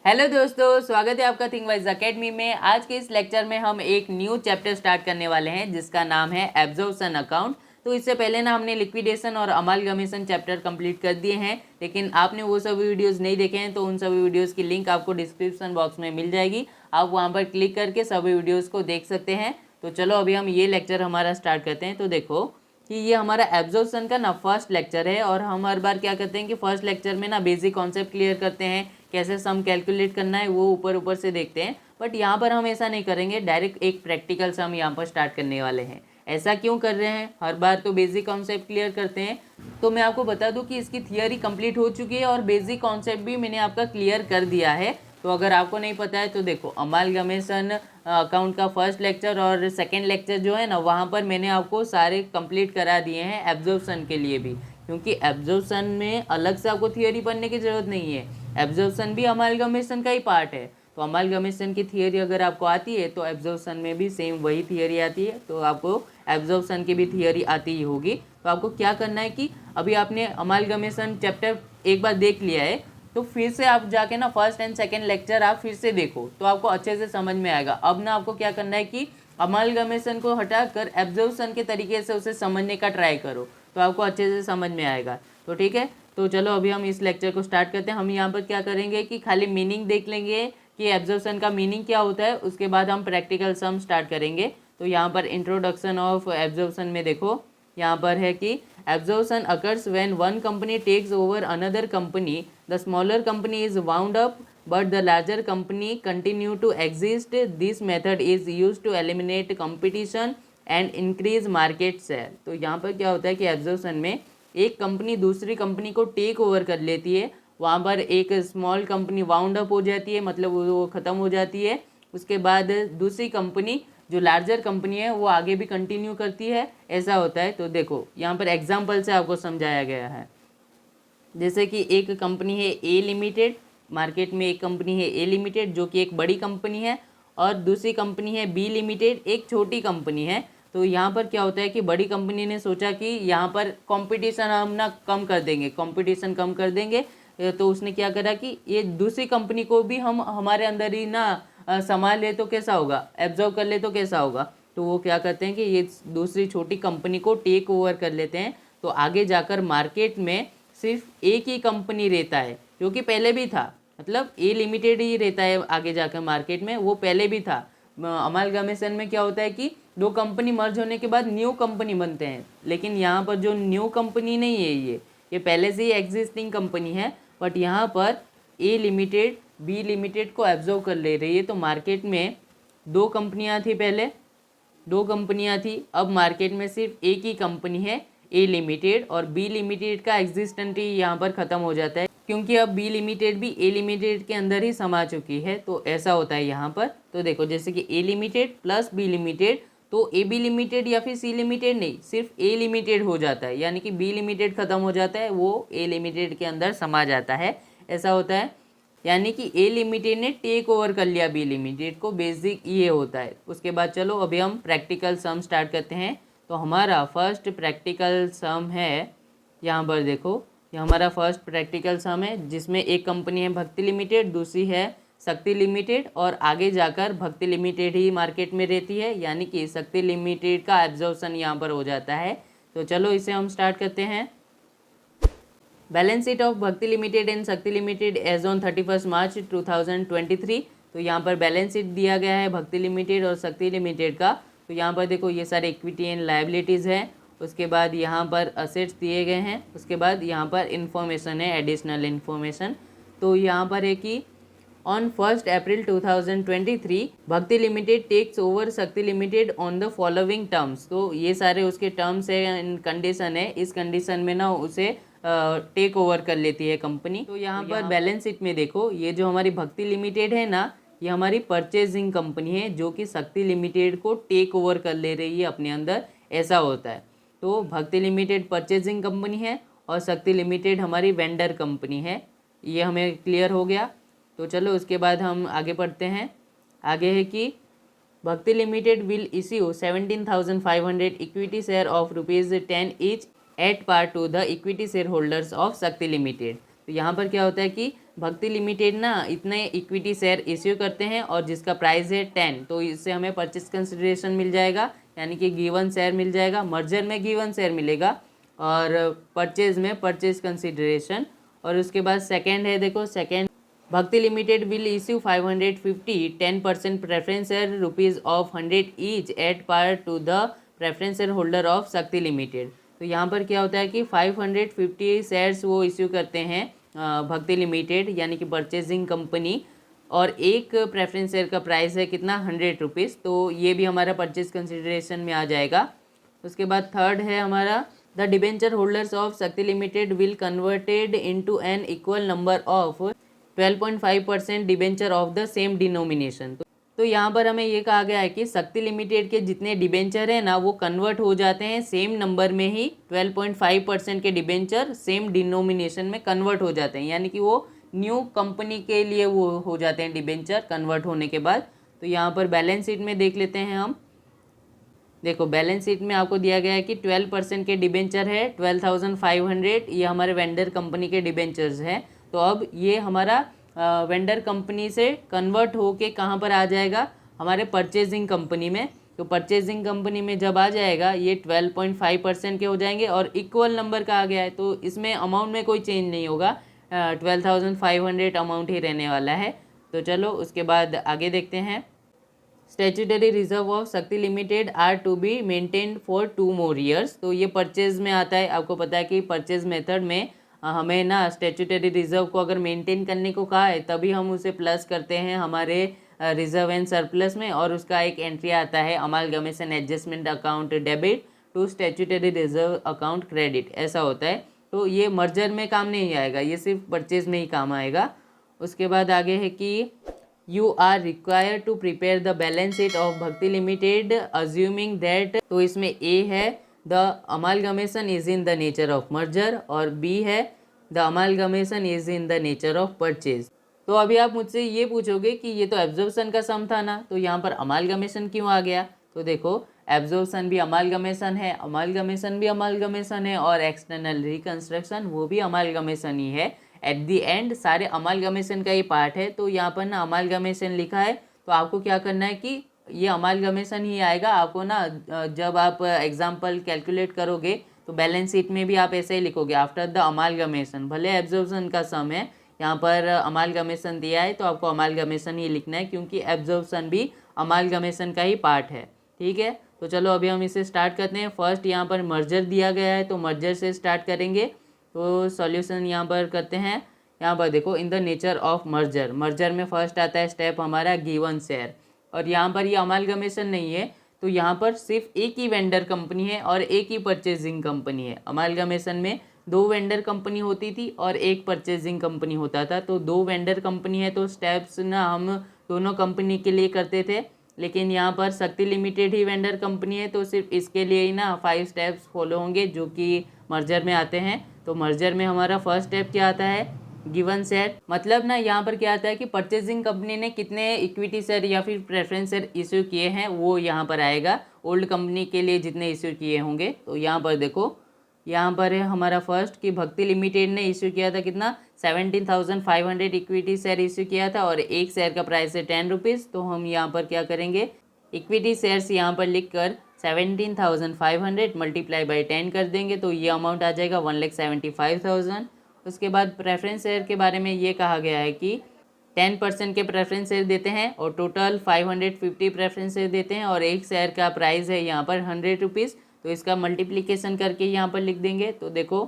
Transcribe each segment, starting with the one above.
Hello दोस्तों, स्वागत है आपका थिंकवाइज एकेडमी में। आज के इस लेक्चर में हम एक न्यू चैप्टर स्टार्ट करने वाले हैं जिसका नाम है एब्जॉर्प्शन अकाउंट। तो इससे पहले ना हमने लिक्विडेशन और अमालगमेशन चैप्टर कंप्लीट कर दिए हैं, लेकिन आपने वो सभी वीडियोस नहीं देखे हैं तो उन सभी वीडियोस की लिंक आपको डिस्क्रिप्शन बॉक्स में मिल जाएगी। आप वहाँ पर क्लिक करके सभी वीडियोज़ को देख सकते हैं। तो चलो अभी हम ये लेक्चर हमारा स्टार्ट करते हैं। तो देखो कि ये हमारा एब्जॉर्प्शन का ना फर्स्ट लेक्चर है और हम हर बार क्या करते हैं कि फर्स्ट लेक्चर में ना बेसिक कॉन्सेप्ट क्लियर करते हैं, कैसे सम कैलकुलेट करना है वो ऊपर ऊपर से देखते हैं। बट यहाँ पर हम ऐसा नहीं करेंगे, डायरेक्ट एक प्रैक्टिकल सम यहाँ पर स्टार्ट करने वाले हैं। ऐसा क्यों कर रहे हैं? हर बार तो बेसिक कॉन्सेप्ट क्लियर करते हैं। तो मैं आपको बता दूं कि इसकी थियरी कंप्लीट हो चुकी है और बेसिक कॉन्सेप्ट भी मैंने आपका क्लियर कर दिया है। तो अगर आपको नहीं पता है तो देखो, अमालगमेशन अकाउंट का फर्स्ट लेक्चर और सेकेंड लेक्चर जो है ना, वहाँ पर मैंने आपको सारे कंप्लीट करा दिए हैं एब्जॉर्प्शन के लिए भी, क्योंकि एब्जॉर्प्शन में अलग से आपको थियरी पढ़ने की ज़रूरत नहीं है। एब्जॉर्प्शन भी अमालगमेशन का ही पार्ट है। तो अमालगमेशन की थियरी अगर आपको आती है तो एब्जॉर्प्शन में भी सेम वही थियरी आती है, तो आपको एब्जॉर्प्शन की भी थियरी आती ही होगी। तो आपको क्या करना है कि अभी आपने अमालगमेशन चैप्टर एक बार देख लिया है तो फिर से आप जाके ना फर्स्ट एंड सेकेंड लेक्चर आप फिर से देखो तो आपको अच्छे से समझ में आएगा। अब ना आपको क्या करना है कि अमालगमेशन को हटाकर एब्जॉर्प्शन के तरीके से उसे समझने का ट्राई करो, तो आपको अच्छे से समझ में आएगा। तो ठीक है, तो चलो अभी हम इस लेक्चर को स्टार्ट करते हैं। हम यहाँ पर क्या करेंगे कि खाली मीनिंग देख लेंगे कि एब्जॉर्प्शन का मीनिंग क्या होता है, उसके बाद हम प्रैक्टिकल सम स्टार्ट करेंगे। तो यहाँ पर इंट्रोडक्शन ऑफ एब्जॉर्प्शन में देखो, यहाँ पर है कि absorption occurs when one company takes over another company, the smaller company is wound up but the larger company continue to exist. This method is use to eliminate competition and increase market share. तो यहाँ पर क्या होता है कि absorption में एक company दूसरी कंपनी को टेक ओवर कर लेती है, वहाँ पर एक स्मॉल कंपनी वाउंड अप हो जाती है, मतलब वो ख़त्म हो जाती है। उसके बाद दूसरी कंपनी जो लार्जर कंपनी है वो आगे भी कंटिन्यू करती है, ऐसा होता है। तो देखो यहाँ पर एग्जाम्पल से आपको समझाया गया है। जैसे कि एक कंपनी है ए लिमिटेड, मार्केट में एक कंपनी है ए लिमिटेड जो कि एक बड़ी कंपनी है, और दूसरी कंपनी है बी लिमिटेड, एक छोटी कंपनी है। तो यहाँ पर क्या होता है कि बड़ी कंपनी ने सोचा कि यहाँ पर कंपटीशन हम ना कम कर देंगे, कंपटीशन कम कर देंगे। तो उसने क्या करा कि ये दूसरी कंपनी को भी हम हमारे अंदर ही ना संभाल ले तो कैसा होगा, एब्जॉर्व कर ले तो कैसा होगा। तो वो क्या करते हैं कि ये दूसरी छोटी कंपनी को टेक ओवर कर लेते हैं। तो आगे जाकर मार्केट में सिर्फ एक ही कंपनी रहता है, जो कि पहले भी था, मतलब ए लिमिटेड ही रहता है आगे जाकर मार्केट में, वो पहले भी था। अमालगमेशन में क्या होता है कि दो कंपनी मर्ज होने के बाद न्यू कंपनी बनते हैं, लेकिन यहाँ पर जो न्यू कंपनी नहीं है, ये पहले से ही एग्जिस्टिंग कंपनी है। बट यहाँ पर ए लिमिटेड बी लिमिटेड को एब्जॉर्व कर ले रही है। तो मार्केट में दो कंपनियाँ थी, पहले दो कंपनियाँ थी, अब मार्केट में सिर्फ एक ही कंपनी है ए लिमिटेड, और बी लिमिटेड का एग्जिस्टेंट ही यहाँ पर ख़त्म हो जाता है, क्योंकि अब बी लिमिटेड भी ए लिमिटेड के अंदर ही समा चुकी है। तो ऐसा होता है यहाँ पर। तो देखो जैसे कि ए लिमिटेड प्लस बी लिमिटेड, तो ए बी लिमिटेड या फिर सी लिमिटेड नहीं, सिर्फ ए लिमिटेड हो जाता है, यानी कि बी लिमिटेड ख़त्म हो जाता है, वो ए लिमिटेड के अंदर समा जाता है, ऐसा होता है। यानी कि ए लिमिटेड ने टेक ओवर कर लिया बी लिमिटेड को, बेसिक ये होता है। उसके बाद चलो अभी हम प्रैक्टिकल सम स्टार्ट करते हैं। तो हमारा फर्स्ट प्रैक्टिकल सम है, यहाँ पर देखो, ये हमारा फर्स्ट प्रैक्टिकल सम है जिसमें एक कंपनी है भक्ति लिमिटेड, दूसरी है शक्ति लिमिटेड, और आगे जाकर भक्ति लिमिटेड ही मार्केट में रहती है, यानी कि शक्ति लिमिटेड का एब्जॉर्प्शन यहाँ पर हो जाता है। तो चलो इसे हम स्टार्ट करते हैं। Balance sheet of Bhakti limited and शक्ति लिमिटेड एज ऑन 31 मार्च 2023। तो यहाँ पर बैलेंस शीट दिया गया है भक्ति लिमिटेड और शक्ति लिमिटेड का। तो यहाँ पर देखो ये सारे इक्विटी एंड लायबिलिटीज़ हैं, उसके बाद यहाँ पर असेट्स दिए गए हैं, उसके बाद यहाँ पर इन्फॉर्मेशन है, एडिशनल इन्फॉर्मेशन। तो यहाँ पर है कि ऑन 1 अप्रैल 2023 भक्ति लिमिटेड टेक्स ओवर शक्ति limited on the following terms. तो ये सारे उसके टर्म्स है, कंडीशन है, इस कंडीशन में ना उसे टेक ओवर कर लेती है कंपनी। तो यहाँ पर बैलेंस शीट में देखो, ये जो हमारी भक्ति लिमिटेड है ना, ये हमारी परचेजिंग कंपनी है जो कि शक्ति लिमिटेड को टेक ओवर कर ले रही है अपने अंदर, ऐसा होता है। तो भक्ति लिमिटेड परचेजिंग कंपनी है और शक्ति लिमिटेड हमारी वेंडर कंपनी है, ये हमें क्लियर हो गया। तो चलो उसके बाद हम आगे पढ़ते हैं। आगे है कि Bhakti limited will issue 17,500 equity share of ₹10 each at par to the equity share holders of Shakti limited. तो यहाँ पर क्या होता है कि भक्ति लिमिटेड ना इतने इक्विटी शेयर इश्यू करते हैं और जिसका प्राइस है 10, तो इससे हमें परचेज कंसिडरेशन मिल जाएगा, यानी कि गिवन शेयर मिल जाएगा। मर्जर में गिवन शेयर मिलेगा और परचेज में परचेज कंसिडरेशन। और उसके बाद सेकेंड है, देखो second, Bhakti limited will issue 550 10% preference share rupees of 100 each at par to the preference share holder of Shakti limited. तो यहाँ पर क्या होता है कि 550 शेयर्स वो इश्यू करते हैं भक्ति लिमिटेड यानी कि परचेजिंग कंपनी, और एक प्रेफरेंस शेयर का प्राइस है कितना 100 रुपीज़, तो ये भी हमारा परचेज कंसिडरेशन में आ जाएगा। उसके बाद थर्ड है हमारा, the debenture holders of Shakti limited will converted into an equal number of 12.5% debenture of the same denomination. तो यहाँ पर हमें ये कहा गया है कि शक्ति लिमिटेड के जितने डिबेंचर हैं ना वो कन्वर्ट हो जाते हैं सेम नंबर में ही, 12.5% के डिबेंचर सेम डिनोमिनेशन में कन्वर्ट हो जाते हैं, यानी कि वो न्यू कंपनी के लिए वो हो जाते हैं डिबेंचर कन्वर्ट होने के बाद। तो यहाँ पर बैलेंस शीट में देख लेते हैं हम। देखो बैलेंस शीट में आपको दिया गया है कि 12% के डिबेंचर है 12,500, ये हमारे वेंडर कंपनी के डिबेंचर्स हैं। तो अब ये हमारा वेंडर कंपनी से कन्वर्ट होके कहाँ पर आ जाएगा, हमारे परचेजिंग कंपनी में। तो परचेजिंग कंपनी में जब आ जाएगा ये 12.5% के हो जाएंगे और इक्वल नंबर का आ गया है, तो इसमें अमाउंट में कोई चेंज नहीं होगा, 12,500 अमाउंट ही रहने वाला है। तो चलो उसके बाद आगे देखते हैं। Statutory reserve of Shakti limited are to be maintained for 2 more years। तो ये परचेज में आता है, आपको पता है कि परचेज मेथड में हमें ना स्टैट्यूटरी रिजर्व को अगर मेंटेन करने को कहा है तभी हम उसे प्लस करते हैं हमारे रिजर्व एंड सरप्लस में, और उसका एक एंट्री आता है amalgamation adjustment account debit to statutory reserve account credit, ऐसा होता है। तो ये मर्जर में काम नहीं आएगा, ये सिर्फ परचेज में ही काम आएगा। उसके बाद आगे है कि you are required to prepare the balance sheet of Bhakti limited assuming that, तो इसमें ए है the amalgamation is in the nature of merger, और बी है the amalgamation is in the nature of purchase. तो अभी आप मुझसे ये पूछोगे कि ये तो एब्जॉर्प्शन का सम था ना, तो यहाँ पर अमालगमेशन क्यों आ गया। तो देखो एब्जॉर्प्शन भी अमालगमेशन है, अमालगमेशन भी अमालगमेशन है, और एक्सटर्नल रिकंस्ट्रक्शन वो भी अमालगमेशन ही है। एट दी एंड सारे अमालगमेशन का ही पार्ट है। तो यहाँ पर ना अमालगमेशन लिखा है, तो आपको क्या करना है कि ये अमालगमेशन ही आएगा। आपको ना जब आप एग्जाम्पल कैलकुलेट करोगे तो बैलेंस शीट में भी आप ऐसे ही लिखोगे आफ्टर द अमालगमेशन, भले एब्जॉर्प्शन का सम है, यहाँ पर अमालगमेशन दिया है तो आपको अमालगमेशन ही लिखना है, क्योंकि एब्जॉर्प्शन भी अमालगमेशन का ही पार्ट है। ठीक है, तो चलो अभी हम इसे स्टार्ट करते हैं। फर्स्ट यहाँ पर मर्जर दिया गया है, तो मर्जर से स्टार्ट करेंगे। तो सॉल्यूशन यहाँ पर करते हैं। यहाँ पर देखो इन the nature of merger, merger में फर्स्ट आता है स्टेप हमारा गिवन शेयर, और यहाँ पर ये अमालगमेशन नहीं है, तो यहाँ पर सिर्फ एक ही वेंडर कंपनी है और एक ही परचेजिंग कंपनी है। अमालगमेशन में 2 वेंडर कंपनी होती थी और एक परचेजिंग कंपनी होता था। तो 2 वेंडर कंपनी है तो स्टेप्स ना हम दोनों कंपनी के लिए करते थे, लेकिन यहाँ पर शक्ति लिमिटेड ही वेंडर कंपनी है तो सिर्फ इसके लिए ही ना 5 स्टेप्स फॉलो होंगे जो कि मर्जर में आते हैं। तो मर्जर में हमारा फर्स्ट स्टेप क्या आता है, गिवन शेयर। मतलब ना यहाँ पर क्या आता है कि परचेजिंग कंपनी ने कितने इक्विटी शेयर या फिर प्रेफरेंस शेयर इश्यू किए हैं वो यहाँ पर आएगा, ओल्ड कंपनी के लिए जितने इश्यू किए होंगे। तो यहाँ पर देखो, यहाँ पर है हमारा फर्स्ट कि भक्ति लिमिटेड ने इश्यू किया था कितना 17,500 इक्विटी शेयर इश्यू किया था, और एक शेयर का प्राइस है 10 रुपीज़। तो हम यहाँ पर क्या करेंगे, इक्विटी शेयर्स यहाँ पर लिख कर 17,500 मल्टीप्लाई बाई 10 कर देंगे, तो ये अमाउंट आ जाएगा 1,75,000। उसके बाद प्रेफरेंस शेयर के बारे में ये कहा गया है कि 10% के प्रेफरेंस शेयर देते हैं और टोटल 550 प्रेफरेंस शेयर देते हैं, और एक शेयर का प्राइस है यहाँ पर 100 रुपीज़। तो इसका मल्टीप्लिकेशन करके यहाँ पर लिख देंगे। तो देखो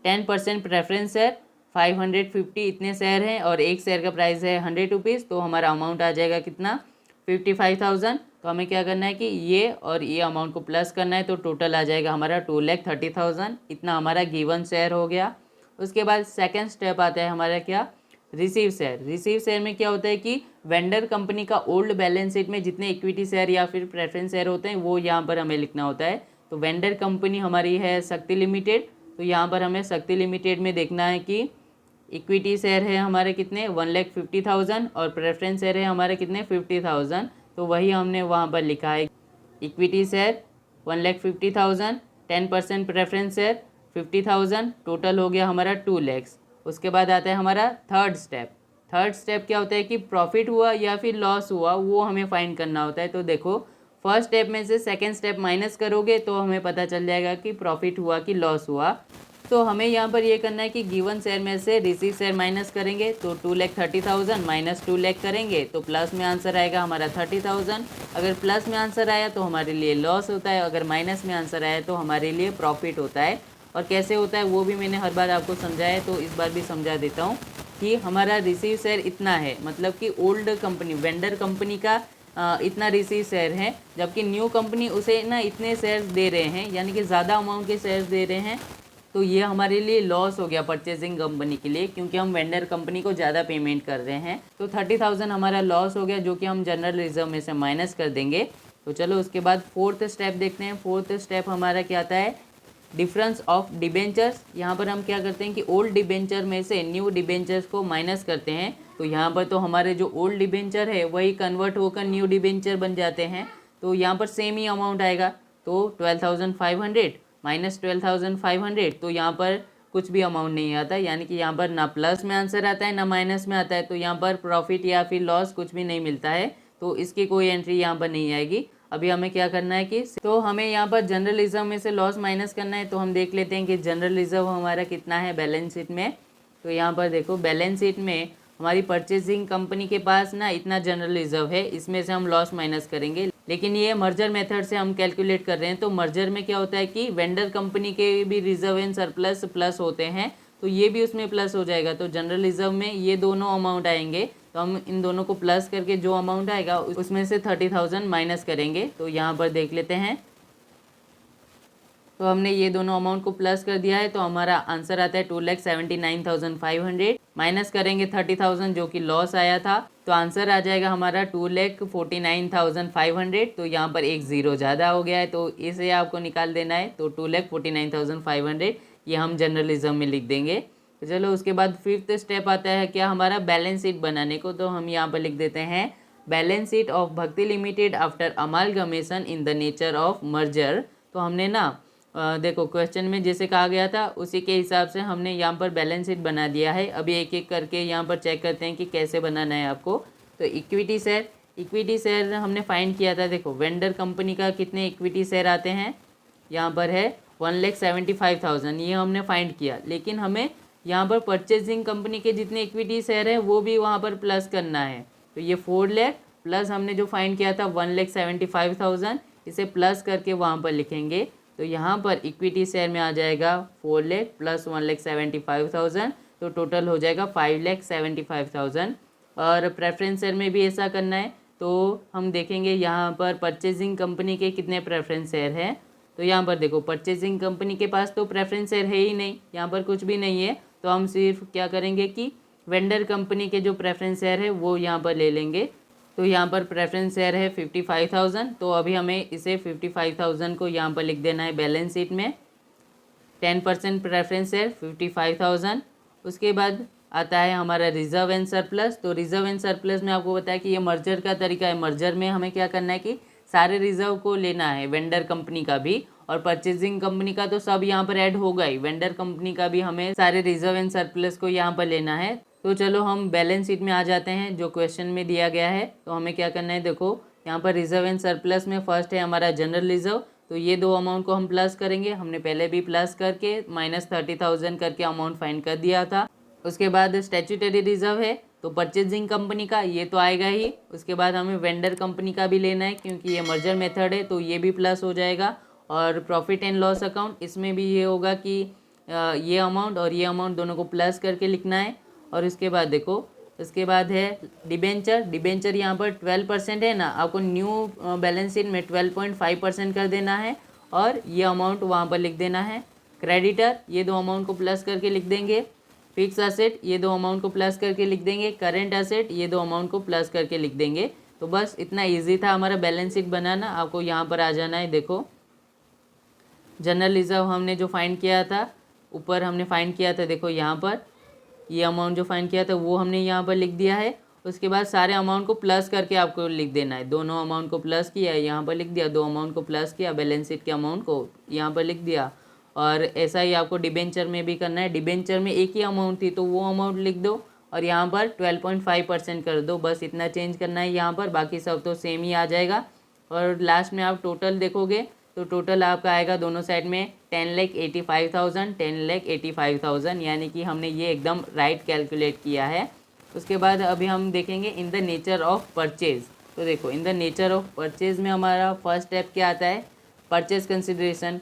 10% प्रेफरेंस शेयर 550 इतने शेयर हैं और एक शेयर का प्राइस है 100 रुपीज़, तो हमारा अमाउंट आ जाएगा कितना 55,000। तो हमें क्या करना है कि ये और ये अमाउंट को प्लस करना है, तो टोटल आ जाएगा हमारा 2,30,000। इतना हमारा गिवन शेयर हो गया। उसके बाद सेकंड स्टेप आता है हमारा क्या, रिसीव शेयर। रिसीव शेयर में क्या होता है कि वेंडर कंपनी का ओल्ड बैलेंस शीट में जितने इक्विटी शेयर या फिर प्रेफरेंस शेयर होते हैं वो यहाँ पर हमें लिखना होता है। तो वेंडर कंपनी हमारी है शक्ति लिमिटेड, तो यहाँ पर हमें शक्ति लिमिटेड में देखना है कि इक्विटी शेयर है हमारे कितने 1,50,000 और प्रेफरेंस शेयर है हमारे कितने 50,000। तो वही हमने वहाँ पर लिखा है, equity share 1,50,000, 10% preference share 50,000, total हो गया हमारा 2 लाख। उसके बाद आता है हमारा थर्ड स्टेप। थर्ड स्टेप क्या होता है कि प्रॉफिट हुआ या फिर लॉस हुआ वो हमें फाइंड करना होता है। तो देखो फर्स्ट स्टेप में से सेकंड स्टेप माइनस करोगे तो हमें पता चल जाएगा कि प्रॉफिट हुआ कि लॉस हुआ। तो हमें यहाँ पर ये करना है कि गिवन शेयर में से रिसीव शेयर माइनस करेंगे तो 2,30,000 माइनस 2 लाख करेंगे तो प्लस में आंसर आएगा हमारा 30,000। अगर प्लस में आंसर आया तो हमारे लिए लॉस होता है, अगर माइनस में आंसर आया तो हमारे लिए प्रॉफिट होता है। और कैसे होता है वो भी मैंने हर बार आपको समझाया है, तो इस बार भी समझा देता हूँ कि हमारा रिसीव शेयर इतना है, मतलब कि ओल्ड कंपनी वेंडर कंपनी का इतना रिसीव शेयर है, जबकि न्यू कंपनी उसे ना इतने शेयर्स दे रहे हैं, यानी कि ज़्यादा अमाउंट के शेयर्स दे रहे हैं। तो ये हमारे लिए लॉस हो गया परचेजिंग कंपनी के लिए, क्योंकि हम वेंडर कंपनी को ज़्यादा पेमेंट कर रहे हैं। तो 30,000 हमारा लॉस हो गया, जो कि हम जनरल रिजर्व में से माइनस कर देंगे। तो चलो उसके बाद फोर्थ स्टेप देखते हैं। फोर्थ स्टेप हमारा क्या आता है, डिफरेंस ऑफ डिबेंचर्स। यहाँ पर हम क्या करते हैं कि ओल्ड डिबेंचर में से न्यू डिबेंचर्स को माइनस करते हैं। तो यहाँ पर तो हमारे जो ओल्ड डिबेंचर है वही कन्वर्ट होकर न्यू डिबेंचर बन जाते हैं, तो यहाँ पर सेम ही अमाउंट आएगा। तो 12,500 माइनस 12,500, तो यहाँ पर कुछ भी अमाउंट नहीं आता, यानी कि यहाँ पर ना प्लस में आंसर आता है ना माइनस में आता है, तो यहाँ पर प्रॉफिट या फिर लॉस कुछ भी नहीं मिलता है, तो इसकी कोई एंट्री यहाँ पर नहीं आएगी। अभी हमें क्या करना है कि तो हमें यहाँ पर जनरल रिजर्व में से लॉस माइनस करना है। तो हम देख लेते हैं कि जनरल रिजर्व हमारा कितना है बैलेंस शीट में। तो यहाँ पर देखो बैलेंस शीट में हमारी परचेजिंग कंपनी के पास ना इतना जनरल रिजर्व है, इसमें से हम लॉस माइनस करेंगे। लेकिन ये मर्जर मेथड से हम कैलकुलेट कर रहे हैं, तो मर्जर में क्या होता है कि वेंडर कंपनी के भी रिजर्व एंड सरप्लस प्लस होते हैं, तो ये भी उसमें प्लस हो जाएगा। तो जनरल रिजर्व में ये दोनों अमाउंट आएंगे, तो हम इन दोनों को प्लस करके जो अमाउंट आएगा उसमें से 30,000 माइनस करेंगे। तो यहाँ पर देख लेते हैं, तो हमने ये दोनों अमाउंट को प्लस कर दिया है, तो हमारा आंसर आता है 2,79,500 माइनस करेंगे 30,000 जो कि लॉस आया था, तो आंसर आ जाएगा हमारा 2,49,500। तो यहाँ पर एक ज़ीरो ज़्यादा हो गया है, तो इसे आपको निकाल देना है। तो 2,49,500 ये हम जनरल रिजर्व में लिख देंगे। तो चलो उसके बाद फिफ्थ स्टेप आता है क्या हमारा बैलेंस शीट बनाने को। तो हम यहाँ पर लिख देते हैं balance sheet of Bhakti limited after amalgamation in the nature of merger. तो हमने ना देखो क्वेश्चन में जैसे कहा गया था उसी के हिसाब से हमने यहाँ पर बैलेंस शीट बना दिया है। अभी एक एक करके यहाँ पर चेक करते हैं कि कैसे बनाना है आपको। तो इक्विटी शेयर हमने फाइंड किया था। देखो वेंडर कंपनी का कितने इक्विटी शेयर आते हैं, यहाँ पर है 1,75,000, ये हमने फाइंड किया। लेकिन हमें यहाँ पर परचेजिंग कंपनी के जितने इक्विटी शेयर है वो भी वहाँ पर प्लस करना है। तो ये 4 लाख प्लस हमने जो फाइंड किया था 1,75,000, इसे प्लस करके वहाँ पर लिखेंगे। तो यहाँ पर इक्विटी शेयर में आ जाएगा 4 लाख प्लस 1,75,000, तो टोटल हो जाएगा 5,75,000। और प्रेफरेंस शेयर में भी ऐसा करना है। तो हम देखेंगे यहाँ पर परचेजिंग कंपनी के कितने प्रेफरेंस शेयर हैं। तो यहाँ पर देखो परचेजिंग कंपनी के पास तो प्रेफरेंस शेयर है ही नहीं, यहाँ पर कुछ भी नहीं है। तो हम सिर्फ क्या करेंगे कि वेंडर कंपनी के जो प्रेफरेंस शेयर है वो यहाँ पर ले लेंगे। तो यहाँ पर प्रेफरेंस शेयर है 55,000, तो अभी हमें इसे 55,000 को यहाँ पर लिख देना है बैलेंस शीट में। 10% प्रेफरेंस शेयर 55,000। उसके बाद आता है हमारा रिजर्व एंड सरप्लस। तो रिजर्व एंड सरप्लस में आपको बताया कि ये मर्जर का तरीका है। मर्जर में हमें क्या करना है कि सारे रिजर्व को लेना है, वेंडर कंपनी का भी और परचेजिंग कंपनी का तो सब यहाँ पर ऐड होगा ही, वेंडर कंपनी का भी हमें सारे रिजर्व एंड सरप्लस को यहाँ पर लेना है। तो चलो हम बैलेंस शीट में आ जाते हैं जो क्वेश्चन में दिया गया है। तो हमें क्या करना है, देखो यहाँ पर रिजर्व एंड सरप्लस में फर्स्ट है हमारा जनरल रिजर्व। तो ये दो अमाउंट को हम प्लस करेंगे, हमने पहले भी प्लस करके माइनस 30,000 करके अमाउंट फाइंड कर दिया था। उसके बाद स्टैट्यूटरी रिजर्व है तो परचेजिंग कंपनी का, ये तो आएगा ही। उसके बाद हमें वेंडर कंपनी का भी लेना है क्योंकि ये मर्जर मेथड है, तो ये भी प्लस हो जाएगा। और प्रॉफिट एंड लॉस अकाउंट, इसमें भी ये होगा कि ये अमाउंट और ये अमाउंट दोनों को प्लस करके लिखना है। और उसके बाद देखो उसके बाद है डिबेंचर यहाँ पर 12% है ना, आपको न्यू बैलेंस शीट में 12.5% कर देना है और ये अमाउंट वहाँ पर लिख देना है। क्रेडिटर, ये दो अमाउंट को प्लस करके लिख देंगे। फिक्स असेट, ये दो अमाउंट को प्लस करके लिख देंगे। करेंट असेट, ये दो अमाउंट को प्लस करके लिख देंगे। तो बस इतना इजी था हमारा बैलेंस शीट बनाना। आपको यहाँ पर आ जाना है। देखो जनरल रिजर्व हमने जो फाइंड किया था, ऊपर हमने फाइंड किया था, देखो यहाँ पर ये अमाउंट जो फाइंड किया था वो हमने यहाँ पर लिख दिया है। उसके बाद सारे अमाउंट को प्लस करके आपको लिख देना है। दोनों अमाउंट को प्लस किया, यहाँ पर लिख दिया, दो अमाउंट को प्लस किया, बैलेंस शीट के अमाउंट को यहाँ पर लिख दिया। और ऐसा ही आपको डिबेंचर में भी करना है। डिबेंचर में एक ही अमाउंट थी तो वो अमाउंट लिख दो और यहाँ पर 12.5% कर दो, बस इतना चेंज करना है यहाँ पर, बाकी सब तो सेम ही आ जाएगा। और लास्ट में आप टोटल देखोगे तो टोटल आपका आएगा दोनों साइड में 10,85,000 10,85,000, यानी कि हमने ये एकदम राइट कैलकुलेट किया है। उसके बाद अभी हम देखेंगे इन द नेचर ऑफ परचेज। तो देखो इन द नेचर ऑफ परचेज में हमारा फर्स्ट स्टेप क्या आता है, परचेज कंसिडरेशन।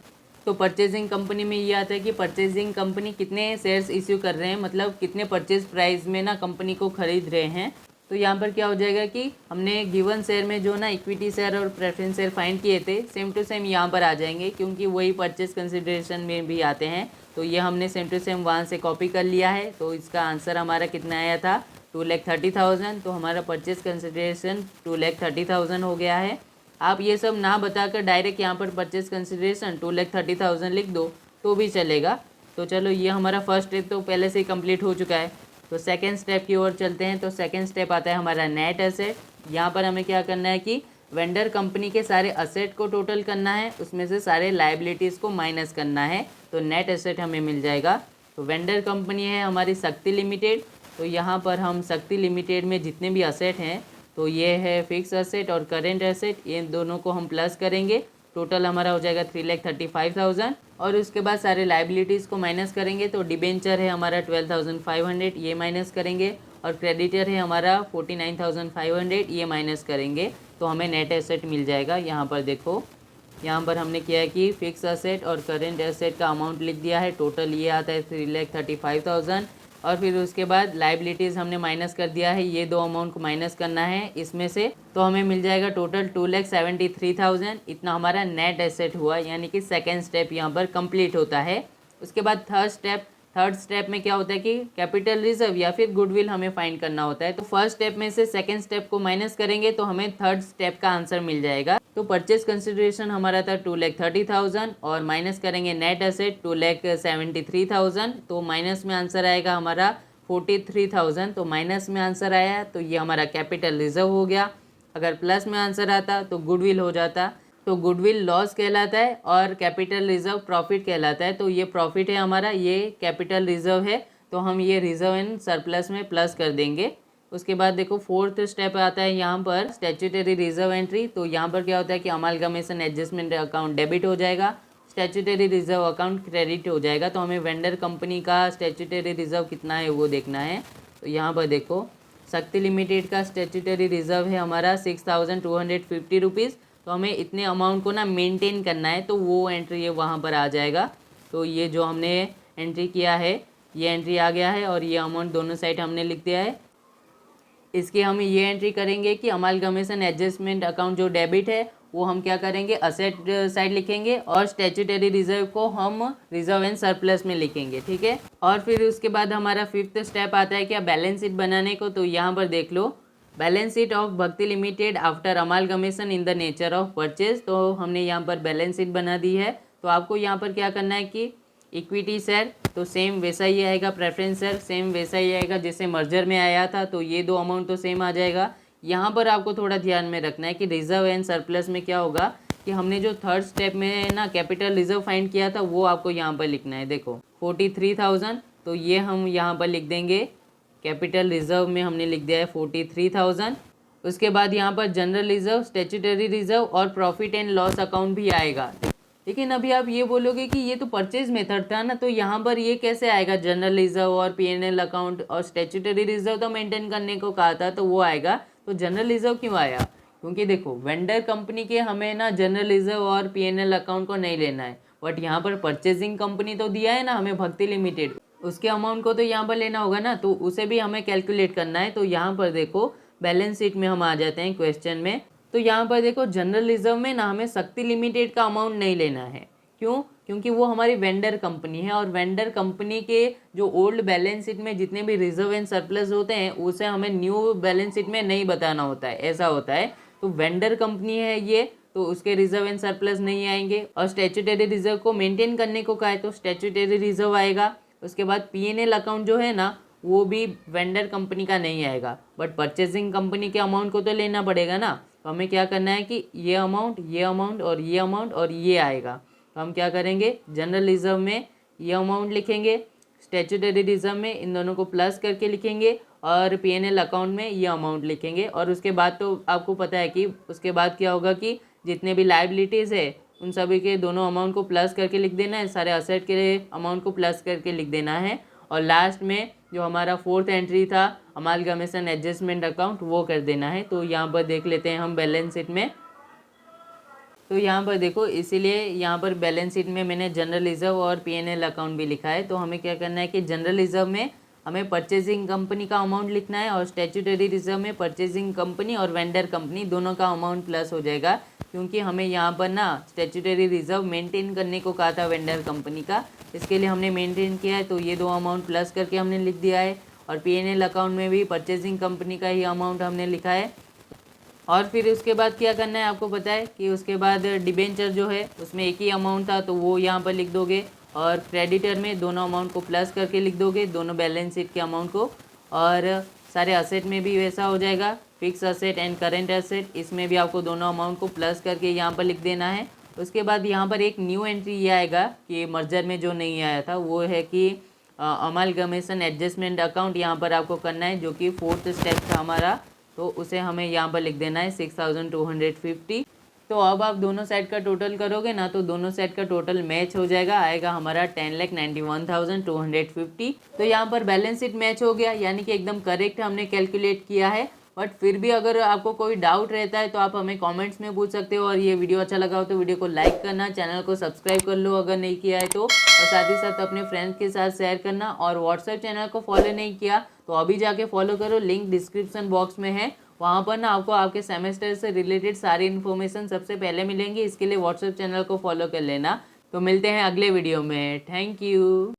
तो परचेजिंग कंपनी में ये आता है कि परचेजिंग कंपनी कितने शेयर्स इश्यू कर रहे हैं, मतलब कितने परचेज प्राइस में ना कंपनी को खरीद रहे हैं। तो यहाँ पर क्या हो जाएगा कि हमने गिवन शेयर में जो ना इक्विटी शेयर और प्रेफरेंस शेयर फाइंड किए थे सेम टू सेम यहाँ पर आ जाएंगे, क्योंकि वही परचेज कंसिडरेशन में भी आते हैं। तो ये हमने सेम टू सेम वहाँ से कॉपी कर लिया है। तो इसका आंसर हमारा कितना आया था, 2,30,000। तो हमारा परचेज कंसिडरेशन 2,30,000 हो गया है। आप ये सब ना बताकर डायरेक्ट यहाँ पर परचेज कंसिडरेशन 2,30,000 लिख दो तो भी चलेगा। तो चलो ये हमारा फर्स्ट स्टेप तो पहले से ही कंप्लीट हो चुका है। तो सेकंड स्टेप की ओर चलते हैं। तो सेकंड स्टेप आता है हमारा नेट एसेट। यहाँ पर हमें क्या करना है कि वेंडर कंपनी के सारे असेट को टोटल करना है, उसमें से सारे लाइबिलिटीज़ को माइनस करना है, तो नेट एसेट हमें मिल जाएगा। तो वेंडर कंपनी है हमारी शक्ति लिमिटेड। तो यहाँ पर हम शक्ति लिमिटेड में जितने भी असेट हैं तो ये है फिक्स असेट और करेंट एसेट, ये दोनों को हम प्लस करेंगे, टोटल हमारा हो जाएगा 3,35,000। और उसके बाद सारे लाइबिलिटीज़ को माइनस करेंगे। तो डिबेंचर है हमारा 12,500, ये माइनस करेंगे, और क्रेडिटर है हमारा 49,500, ये माइनस करेंगे, तो हमें नेट एसेट मिल जाएगा। यहाँ पर देखो, यहाँ पर हमने किया है कि फिक्स असेट और करेंट एसेट का अमाउंट लिख दिया है, टोटल ये आता है 3,35,000। और फिर उसके बाद लाइबिलिटीज़ हमने माइनस कर दिया है, ये दो अमाउंट को माइनस करना है इसमें से, तो हमें मिल जाएगा टोटल 2,73,000। इतना हमारा नेट एसेट हुआ, यानी कि सेकेंड स्टेप यहाँ पर कंप्लीट होता है। उसके बाद थर्ड स्टेप में क्या होता है कि कैपिटल रिजर्व या फिर गुडविल हमें फाइंड करना होता है। तो फर्स्ट स्टेप में से सेकंड स्टेप को माइनस करेंगे तो हमें थर्ड स्टेप का आंसर मिल जाएगा। तो परचेज कंसिडरेशन हमारा था 2,30,000 और माइनस करेंगे नेट एसेट 2,73,000, तो माइनस में आंसर आएगा हमारा 43,000। तो माइनस में आंसर आया तो ये हमारा कैपिटल रिजर्व हो गया। अगर प्लस में आंसर आता तो गुडविल हो जाता। तो गुडविल लॉस कहलाता है और कैपिटल रिजर्व प्रॉफिट कहलाता है। तो ये प्रॉफिट है हमारा, ये कैपिटल रिजर्व है, तो हम ये रिजर्व इन सरप्लस में प्लस कर देंगे। उसके बाद देखो फोर्थ स्टेप आता है यहाँ पर स्टैट्यूटरी रिजर्व एंट्री। तो यहाँ पर क्या होता है कि अमालगमेशन एडजस्टमेंट अकाउंट डेबिट हो जाएगा, स्टैट्यूटरी रिजर्व अकाउंट क्रेडिट हो जाएगा। तो हमें वेंडर कंपनी का स्टैट्यूटरी रिजर्व कितना है वो देखना है। तो यहाँ पर देखो शक्ति लिमिटेड का स्टैट्यूटरी रिजर्व है हमारा 6,250 रुपीज़। तो हमें इतने अमाउंट को ना मेंटेन करना है, तो वो एंट्री है वहाँ पर आ जाएगा। तो ये जो हमने एंट्री किया है ये एंट्री आ गया है और ये अमाउंट दोनों साइड हमने लिख दिया है। इसकी हम ये एंट्री करेंगे कि अमालगमेशन एडजस्टमेंट अकाउंट जो डेबिट है वो हम क्या करेंगे असेट साइड लिखेंगे और स्टैट्यूटरी रिजर्व को हम रिजर्व एंड सरप्लस में लिखेंगे, ठीक है। और फिर उसके बाद हमारा फिफ्थ स्टेप आता है क्या बैलेंस शीट बनाने को। तो यहाँ पर देख लो balance sheet of Bhakti limited after amalgamation in the nature of purchase. तो हमने यहाँ पर बैलेंस शीट बना दी है। तो आपको यहाँ पर क्या करना है कि इक्विटी शेयर तो सेम वैसा ही आएगा, प्रेफरेंस शेयर सेम वैसा ही आएगा जैसे मर्जर में आया था, तो ये दो अमाउंट तो सेम आ जाएगा। यहाँ पर आपको थोड़ा ध्यान में रखना है कि रिजर्व एंड सरप्लस में क्या होगा कि हमने जो थर्ड स्टेप में ना कैपिटल रिजर्व फाइंड किया था वो आपको यहाँ पर लिखना है। देखो 43,000, तो ये हम यहाँ पर लिख देंगे, कैपिटल रिजर्व में हमने लिख दिया है 43,000। उसके बाद यहाँ पर जनरल रिजर्व, स्टैट्यूटरी रिजर्व और प्रॉफिट एंड लॉस अकाउंट भी आएगा। लेकिन अभी आप ये बोलोगे कि ये तो परचेज मेथड था ना, तो यहाँ पर ये कैसे आएगा जनरल रिजर्व और पीएनएल अकाउंट, और स्टैट्यूटरी रिजर्व तो मेंटेन करने को कहा था तो वो आएगा, तो जनरल रिजर्व क्यों आया? क्योंकि देखो वेंडर कंपनी के हमें ना जनरल रिजर्व और पीएनएल अकाउंट को नहीं लेना है, बट यहाँ पर परचेजिंग कंपनी तो दिया है ना हमें भक्ति लिमिटेड, उसके अमाउंट को तो यहाँ पर लेना होगा ना, तो उसे भी हमें कैलकुलेट करना है। तो यहाँ पर देखो बैलेंस शीट में हम आ जाते हैं क्वेश्चन में। तो यहाँ पर देखो जनरल रिजर्व में ना हमें शक्ति लिमिटेड का अमाउंट नहीं लेना है। क्यों? क्योंकि वो हमारी वेंडर कंपनी है और वेंडर कंपनी के जो ओल्ड बैलेंस शीट में जितने भी रिजर्व एंड सरप्लस होते हैं उसे हमें न्यू बैलेंस शीट में नहीं बताना होता है, ऐसा होता है। तो वेंडर कंपनी है ये, तो उसके रिजर्व एंड सरप्लस नहीं आएंगे। और स्टैट्यूटरी रिजर्व को मेंटेन करने को कहा है तो स्टैट्यूटरी रिजर्व आएगा। उसके बाद पीएनएल अकाउंट जो है ना वो भी वेंडर कंपनी का नहीं आएगा, बट परचेजिंग कंपनी के अमाउंट को तो लेना पड़ेगा ना। तो हमें क्या करना है कि ये अमाउंट और ये अमाउंट और ये आएगा। तो हम क्या करेंगे, जनरल रिजर्व में ये अमाउंट लिखेंगे, स्टैट्यूटरी रिजर्व में इन दोनों को प्लस करके लिखेंगे और पीएनएल अकाउंट में ये अमाउंट लिखेंगे। और उसके बाद तो आपको पता है कि उसके बाद क्या होगा कि जितने भी लाइबिलिटीज़ है उन सभी के दोनों अमाउंट को प्लस करके लिख देना है, सारे असेट के अमाउंट को प्लस करके लिख देना है। और लास्ट में जो हमारा फोर्थ एंट्री था अमालगमेशन एडजस्टमेंट अकाउंट वो कर देना है। तो यहाँ पर देख लेते हैं हम बैलेंस शीट में। तो यहाँ पर देखो, इसीलिए यहाँ पर बैलेंस शीट में मैंने जनरल रिजर्व और पीएनएल अकाउंट भी लिखा है। तो हमें क्या करना है कि जनरल रिजर्व में हमें परचेजिंग कंपनी का अमाउंट लिखना है और स्टैट्यूटरी रिजर्व में परचेजिंग कंपनी और वेंडर कंपनी दोनों का अमाउंट प्लस हो जाएगा, क्योंकि हमें यहाँ पर ना स्टैट्यूटरी रिजर्व मेंटेन करने को कहा था वेंडर कंपनी का, इसके लिए हमने मेंटेन किया है। तो ये दो अमाउंट प्लस करके हमने लिख दिया है। और पीएनएल अकाउंट में भी परचेजिंग कंपनी का ही अमाउंट हमने लिखा है। और फिर उसके बाद क्या करना है, आपको पता है कि उसके बाद डिबेंचर जो है उसमें एक ही अमाउंट था तो वो यहाँ पर लिख दोगे, और क्रेडिटर में दोनों अमाउंट को प्लस करके लिख दोगे, दोनों बैलेंस शीट के अमाउंट को। और सारे असेट में भी वैसा हो जाएगा, fix asset and current asset, इसमें भी आपको दोनों अमाउंट को प्लस करके यहाँ पर लिख देना है। उसके बाद यहाँ पर एक न्यू एंट्री ये आएगा कि मर्जर में जो नहीं आया था, वो है कि अमालगमेशन एडजस्टमेंट अकाउंट यहाँ पर आपको करना है, जो कि फोर्थ स्टेप था हमारा। तो उसे हमें यहाँ पर लिख देना है 6250। तो अब आप दोनों साइड का टोटल करोगे ना, तो दोनों साइड का टोटल मैच हो जाएगा, आएगा हमारा 10,91,250। तो यहाँ पर बैलेंस शीट मैच हो गया, यानी कि एकदम करेक्ट हमने कैलकुलेट किया है। बट फिर भी अगर आपको कोई डाउट रहता है तो आप हमें कमेंट्स में पूछ सकते हो। और ये वीडियो अच्छा लगा हो तो वीडियो को लाइक करना, चैनल को सब्सक्राइब कर लो अगर नहीं किया है तो, और साथ ही साथ अपने फ्रेंड्स के साथ शेयर करना। और व्हाट्सएप चैनल को फॉलो नहीं किया तो अभी जाके फॉलो करो, लिंक डिस्क्रिप्शन बॉक्स में है। वहाँ पर ना आपको आपके सेमेस्टर से रिलेटेड सारी इन्फॉर्मेशन सबसे पहले मिलेंगी, इसके लिए व्हाट्सएप चैनल को फॉलो कर लेना। तो मिलते हैं अगले वीडियो में, थैंक यू।